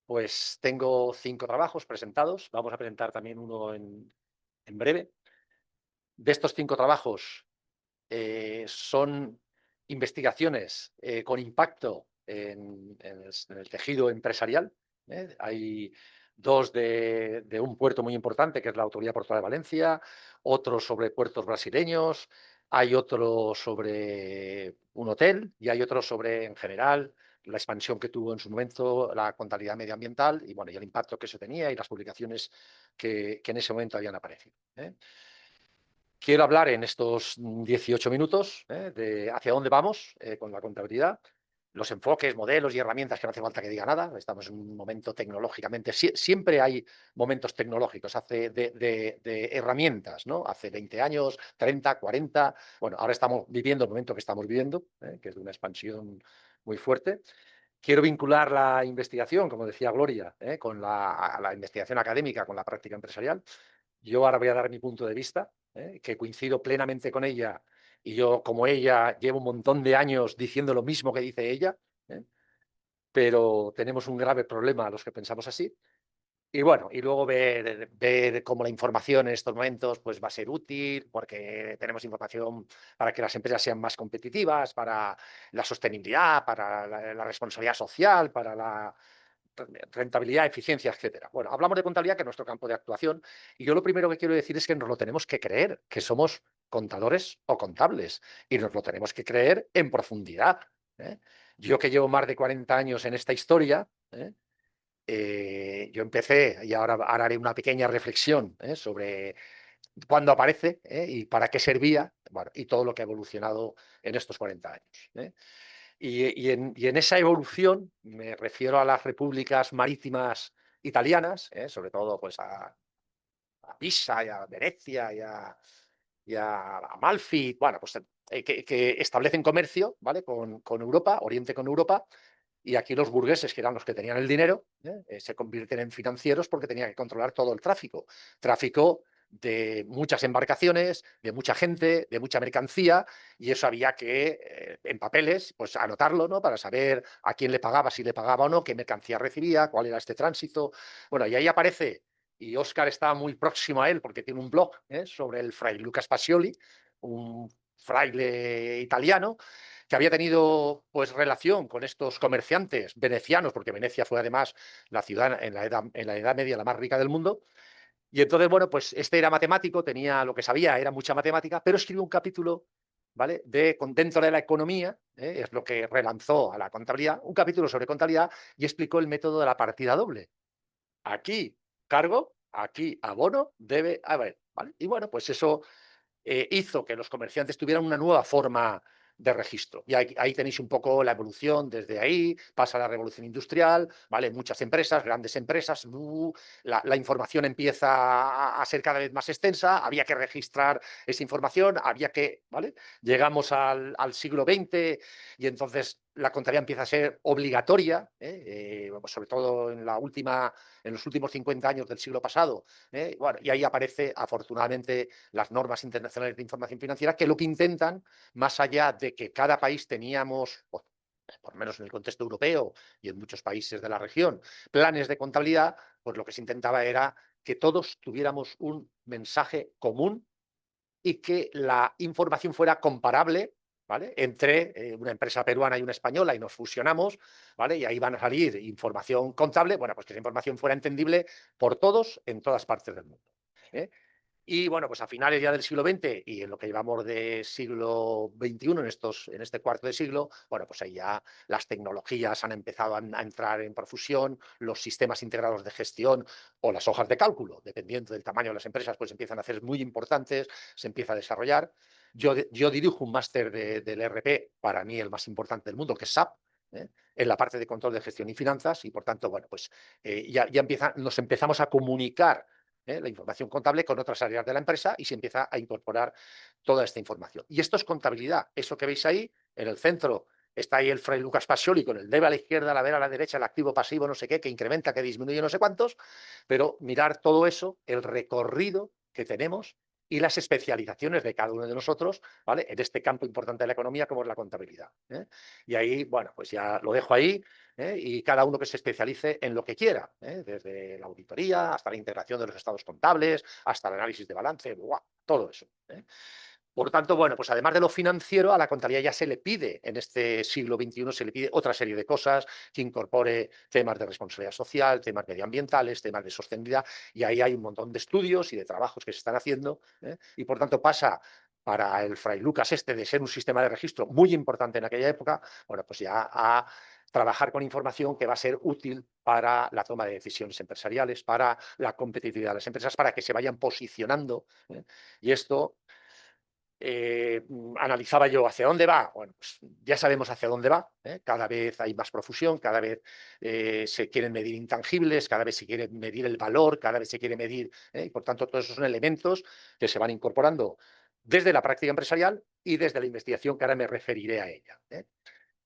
Pues tengo 5 trabajos presentados. Vamos a presentar también uno en breve. De estos 5 trabajos, son investigaciones, con impacto en el tejido empresarial, ¿eh? Hay 2 de un puerto muy importante, que es la Autoridad Portuaria de Valencia, otro sobre puertos brasileños, hay otro sobre un hotel y hay otro sobre, en general, la expansión que tuvo en su momento la contabilidad medioambiental y, bueno, y el impacto que eso tenía y las publicaciones que en ese momento habían aparecido, ¿eh? Quiero hablar en estos 18 minutos, de hacia dónde vamos, con la contabilidad, los enfoques, modelos y herramientas, que no hace falta que diga nada. Estamos en un momento tecnológicamente, siempre hay momentos tecnológicos, hace de herramientas, ¿no? Hace 20 años, 30, 40. Bueno, ahora estamos viviendo el momento que estamos viviendo, que es de una expansión muy fuerte. Quiero vincular la investigación, como decía Gloria, con la investigación académica, con la práctica empresarial. Yo ahora voy a dar mi punto de vista, que coincido plenamente con ella, y yo, como ella, llevo un montón de años diciendo lo mismo que dice ella, ¿eh? Pero tenemos un grave problema los que pensamos así. Y bueno, y luego ver cómo la información en estos momentos pues, va a ser útil, porque tenemos información para que las empresas sean más competitivas, para la sostenibilidad, para la responsabilidad social, para la rentabilidad, eficiencia, etcétera. Bueno, hablamos de contabilidad, que es nuestro campo de actuación, y yo lo primero que quiero decir es que nos lo tenemos que creer, que somos contadores o contables, y nos lo tenemos que creer en profundidad, ¿eh? Yo, que llevo más de 40 años en esta historia, yo empecé, y ahora haré una pequeña reflexión, sobre cuándo aparece, y para qué servía, bueno, y todo lo que ha evolucionado en estos 40 años, ¿eh? Y en esa evolución me refiero a las repúblicas marítimas italianas, sobre todo pues a Pisa y a Venecia y a Amalfi, bueno, pues que establecen comercio, ¿vale? Con Europa, Oriente con Europa, y aquí los burgueses, que eran los que tenían el dinero, se convierten en financieros porque tenían que controlar todo el tráfico. Tráfico de muchas embarcaciones, de mucha gente, de mucha mercancía, y eso había que, en papeles, pues anotarlo, ¿no? Para saber a quién le pagaba, si le pagaba o no, qué mercancía recibía, cuál era este tránsito. Bueno, y ahí aparece, y Óscar está muy próximo a él porque tiene un blog, sobre el fray Lucas Pacioli, un fraile italiano, que había tenido pues relación con estos comerciantes venecianos, porque Venecia fue además la ciudad en la edad Media la más rica del mundo. Y entonces, bueno, pues este era matemático, tenía lo que sabía, era mucha matemática, pero escribió un capítulo, ¿vale? Dentro de la economía, es lo que relanzó a la contabilidad, un capítulo sobre contabilidad, y explicó el método de la partida doble. Aquí cargo, aquí abono, debe haber, ¿vale? Y bueno, pues eso hizo que los comerciantes tuvieran una nueva forma de registro. Y ahí tenéis un poco la evolución. Desde ahí pasa la revolución industrial, ¿vale? Muchas empresas, grandes empresas, la información empieza a ser cada vez más extensa, había que registrar esa información, había que, ¿vale? Llegamos al siglo XX y entonces la contabilidad empieza a ser obligatoria, sobre todo en los últimos 50 años del siglo pasado, bueno, y ahí aparece, afortunadamente, las normas internacionales de información financiera, que lo que intentan, más allá de que cada país teníamos, por lo menos en el contexto europeo y en muchos países de la región, planes de contabilidad, pues lo que se intentaba era que todos tuviéramos un mensaje común y que la información fuera comparable, ¿vale? Entre una empresa peruana y una española, y nos fusionamos, ¿vale? Y ahí van a salir información contable, bueno, pues que esa información fuera entendible por todos en todas partes del mundo, ¿eh? Y bueno, pues a finales ya del siglo XX y en lo que llevamos de siglo XXI, en este cuarto de siglo, bueno, pues ahí ya las tecnologías han empezado a entrar en profusión, los sistemas integrados de gestión o las hojas de cálculo, dependiendo del tamaño de las empresas, pues empiezan a ser muy importantes, se empieza a desarrollar. Yo dirijo un máster del ERP, para mí el más importante del mundo, que es SAP, en la parte de control de gestión y finanzas, y por tanto, bueno, pues nos empezamos a comunicar, la información contable con otras áreas de la empresa, y se empieza a incorporar toda esta información. Y esto es contabilidad. Eso que veis ahí, en el centro, está ahí el fray Lucas Pacioli con el debe a la izquierda, la ver a la derecha, el activo pasivo, no sé qué, que incrementa, que disminuye, no sé cuántos, pero mirar todo eso, el recorrido que tenemos y las especializaciones de cada uno de nosotros, ¿vale? En este campo importante de la economía como es la contabilidad. Y ahí, bueno, pues ya lo dejo ahí, y cada uno que se especialice en lo que quiera, desde la auditoría hasta la integración de los estados contables, hasta el análisis de balance, ¡buah! Todo eso. Por tanto, bueno, pues además de lo financiero, a la contabilidad ya se le pide, en este siglo XXI, se le pide otra serie de cosas que incorpore temas de responsabilidad social, temas medioambientales, temas de sostenibilidad, y ahí hay un montón de estudios y de trabajos que se están haciendo, y por tanto pasa para el Fray Lucas de ser un sistema de registro muy importante en aquella época, bueno, pues ya a trabajar con información que va a ser útil para la toma de decisiones empresariales, para la competitividad de las empresas, para que se vayan posicionando, y esto analizaba yo hacia dónde va. Bueno, pues ya sabemos hacia dónde va. Cada vez hay más profusión, cada vez se quieren medir intangibles, cada vez se quiere medir el valor, cada vez se quiere medir, y por tanto todos esos son elementos que se van incorporando desde la práctica empresarial y desde la investigación, que ahora me referiré a ella.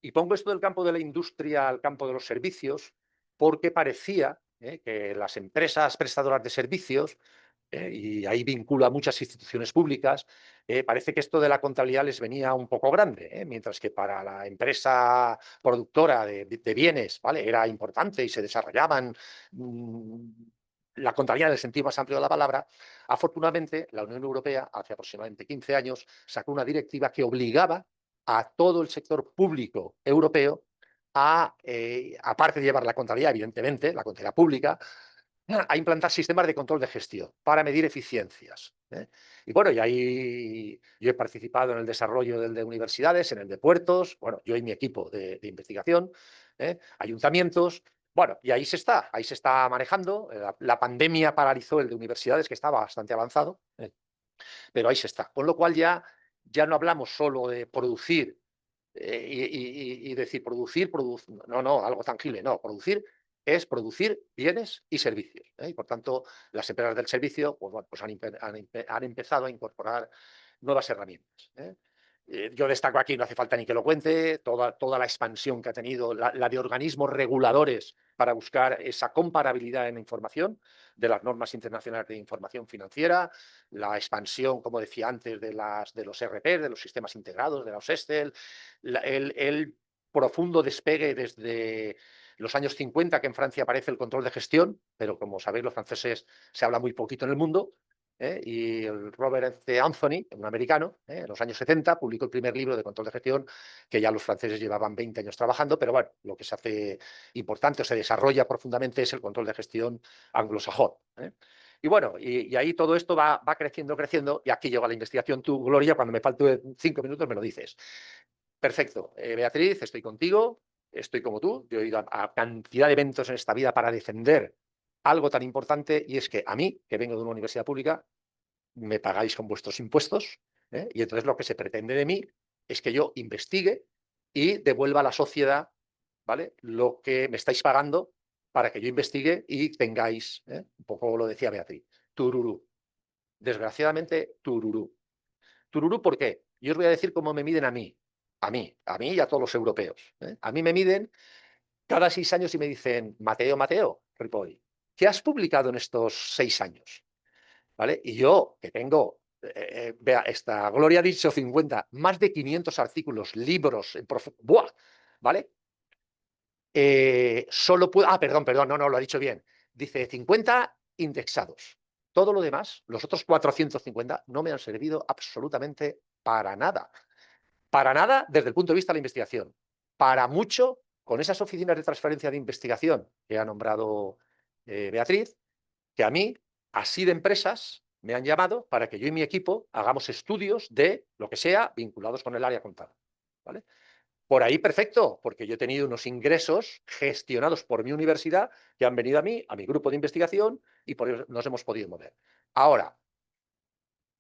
Y pongo esto del campo de la industria al campo de los servicios porque parecía que las empresas prestadoras de servicios, y ahí vinculo a muchas instituciones públicas, parece que esto de la contabilidad les venía un poco grande, mientras que para la empresa productora de bienes, ¿vale? Era importante y se desarrollaban la contabilidad en el sentido más amplio de la palabra. Afortunadamente, la Unión Europea, hace aproximadamente 15 años, sacó una directiva que obligaba a todo el sector público europeo a, aparte de llevar la contabilidad, evidentemente, la contabilidad pública, a implantar sistemas de control de gestión para medir eficiencias. Y bueno, y ahí yo he participado en el desarrollo del de universidades, en el de puertos, bueno, yo y mi equipo de investigación, ayuntamientos, bueno, y ahí se está manejando. La pandemia paralizó el de universidades, que estaba bastante avanzado, pero ahí se está. Con lo cual ya no hablamos solo de producir y decir producir, no, algo tangible, no, producir es producir bienes y servicios. Y por tanto, las empresas del servicio pues, bueno, pues han empezado a incorporar nuevas herramientas. Yo destaco aquí, no hace falta ni que lo cuente, toda la expansión que ha tenido la de organismos reguladores para buscar esa comparabilidad en la información de las normas internacionales de información financiera, la expansión, como decía antes, de los ERP, de los sistemas integrados, de los Excel, el profundo despegue desde los años 50, que en Francia aparece el control de gestión, pero como sabéis, los franceses se habla muy poquito en el mundo, y el Robert C. Anthony, un americano, en los años 70 publicó el primer libro de control de gestión, que ya los franceses llevaban 20 años trabajando, pero bueno, lo que se hace importante o se desarrolla profundamente es el control de gestión anglosajón. Y bueno, y ahí todo esto va creciendo, creciendo, y aquí llega la investigación. Tú, Gloria, cuando me falten 5 minutos me lo dices. Perfecto. Beatriz, estoy contigo, estoy como tú. Yo he ido a cantidad de eventos en esta vida para defender algo tan importante, y es que a mí, que vengo de una universidad pública, me pagáis con vuestros impuestos, y entonces lo que se pretende de mí es que yo investigue y devuelva a la sociedad, ¿vale?, lo que me estáis pagando para que yo investigue y tengáis, un poco lo decía Beatriz, tururú. Desgraciadamente, tururú. Tururú, ¿por qué? Yo os voy a decir cómo me miden a mí. A mí y a todos los europeos. A mí me miden cada 6 años y me dicen, Mateo, Ripoll, ¿qué has publicado en estos 6 años? ¿Vale? Y yo, que tengo, vea, esta Gloria ha dicho 50, más de 500 artículos, libros, ¡buah! ¿Vale? Solo puedo, perdón, no, lo ha dicho bien. Dice 50 indexados. Todo lo demás, los otros 450, no me han servido absolutamente para nada. Para nada desde el punto de vista de la investigación. Para mucho con esas oficinas de transferencia de investigación que ha nombrado Beatriz, que a mí, así de empresas, me han llamado para que yo y mi equipo hagamos estudios de lo que sea vinculados con el área contable. ¿Vale? Por ahí perfecto, porque yo he tenido unos ingresos gestionados por mi universidad que han venido a mí, a mi grupo de investigación, y por eso nos hemos podido mover. Ahora,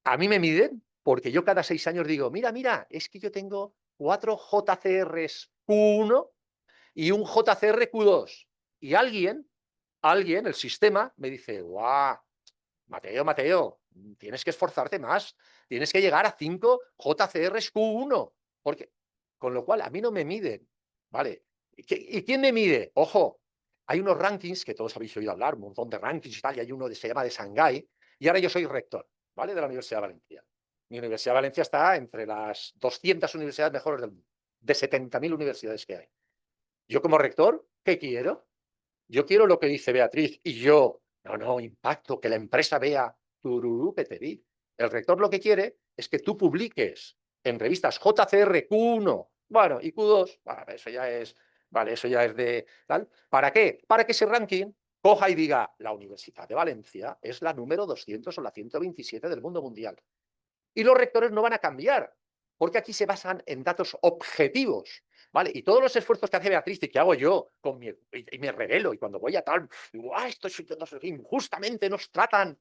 a mí me miden porque yo cada 6 años digo, mira, es que yo tengo 4 JCRs Q1 y un JCR Q2. Y alguien, el sistema, me dice, guau, Mateo, tienes que esforzarte más, tienes que llegar a 5 JCRs Q1, porque, con lo cual a mí no me miden, ¿vale? ¿Y quién me mide? Ojo, hay unos rankings que todos habéis oído hablar, un montón de rankings y tal, y hay uno que se llama de Shanghái, y ahora yo soy rector, ¿vale? De la Universidad de Valencia. Mi Universidad de Valencia está entre las 200 universidades mejores del mundo, de 70.000 universidades que hay. Yo como rector, ¿qué quiero? Yo quiero lo que dice Beatriz y yo, no, impacto, que la empresa vea tururú que te vi. El rector lo que quiere es que tú publiques en revistas JCR Q1, bueno, y Q2, vale, eso ya es de tal. ¿Para qué? Para que ese ranking coja y diga, la Universidad de Valencia es la número 200 o la 127 del mundo mundial. Y los rectores no van a cambiar, porque aquí se basan en datos objetivos, ¿vale? Y todos los esfuerzos que hace Beatriz y que hago yo y me revelo, y cuando voy a tal, digo, esto es, no sé, injustamente nos tratan,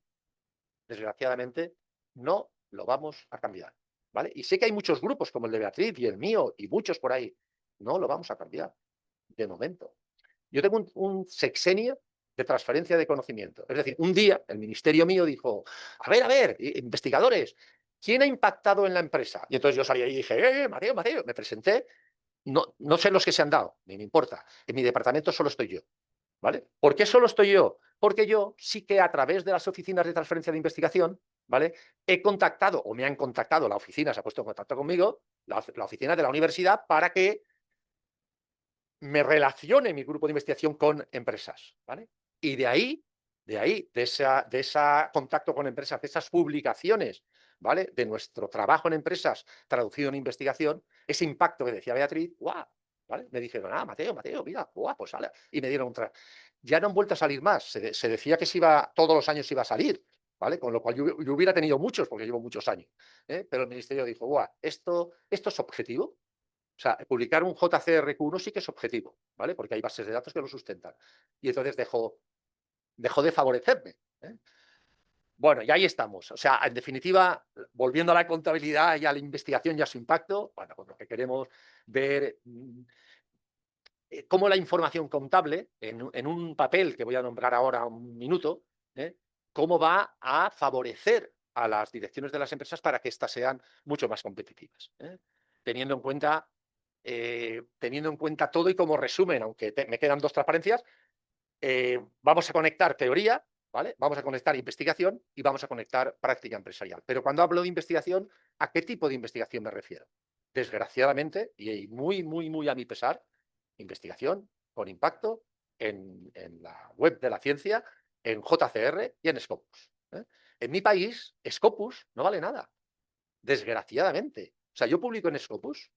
desgraciadamente, no lo vamos a cambiar, ¿vale? Y sé que hay muchos grupos como el de Beatriz y el mío y muchos por ahí, no lo vamos a cambiar, de momento. Yo tengo un sexenio de transferencia de conocimiento. Es decir, un día el ministerio mío dijo, a ver, investigadores, ¿quién ha impactado en la empresa? Y entonces yo salí ahí y dije, Mateo, me presenté. No sé los que se han dado, ni me importa. En mi departamento solo estoy yo, ¿vale? ¿Por qué solo estoy yo? Porque yo sí que a través de las oficinas de transferencia de investigación, ¿vale? He contactado, o me han contactado, la oficina se ha puesto en contacto conmigo, la oficina de la universidad, para que me relacione mi grupo de investigación con empresas, ¿vale? Y de ese contacto con empresas, de esas publicaciones, ¿vale? De nuestro trabajo en empresas traducido en investigación, ese impacto que decía Beatriz, ¡guau! ¿Vale? Me dijeron, Mateo, mira, ¡guau! Pues sale. Y me dieron otra. Ya no han vuelto a salir más. Se decía que todos los años iba a salir, ¿vale? Con lo cual yo hubiera tenido muchos, porque llevo muchos años. Pero el ministerio dijo, ¡guau! ¿Esto es objetivo? O sea, publicar un JCRQ1 sí que es objetivo, ¿vale? Porque hay bases de datos que lo sustentan. Y entonces dejó de favorecerme. ¿eh? Bueno, y ahí estamos. O sea, en definitiva, volviendo a la contabilidad y a la investigación y a su impacto, bueno, pues lo que queremos ver cómo la información contable, en un papel que voy a nombrar ahora un minuto, cómo va a favorecer a las direcciones de las empresas para que éstas sean mucho más competitivas. Teniendo en cuenta todo y como resumen, aunque me quedan dos transparencias, vamos a conectar teoría, ¿vale? Vamos a conectar investigación y vamos a conectar práctica empresarial. Pero cuando hablo de investigación, ¿a qué tipo de investigación me refiero? Desgraciadamente, y muy a mi pesar, investigación con impacto en la web de la ciencia, en JCR y en Scopus. En mi país, Scopus no vale nada, desgraciadamente. O sea, yo publico en Scopus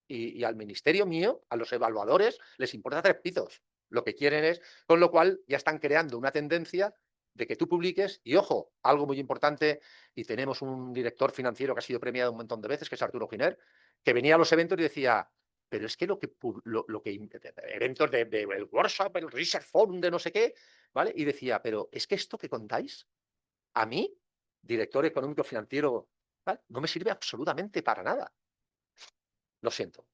y al ministerio mío, a los evaluadores, les importa 3 pitos. Lo que quieren es, con lo cual ya están creando una tendencia de que tú publiques, y ojo, algo muy importante, y tenemos un director financiero que ha sido premiado un montón de veces, que es Arturo Giner, que venía a los eventos y decía, pero es que eventos el workshop, el research forum de no sé qué, ¿vale? Y decía, pero es que esto que contáis, a mí, director económico financiero, ¿vale? No me sirve absolutamente para nada. Lo siento.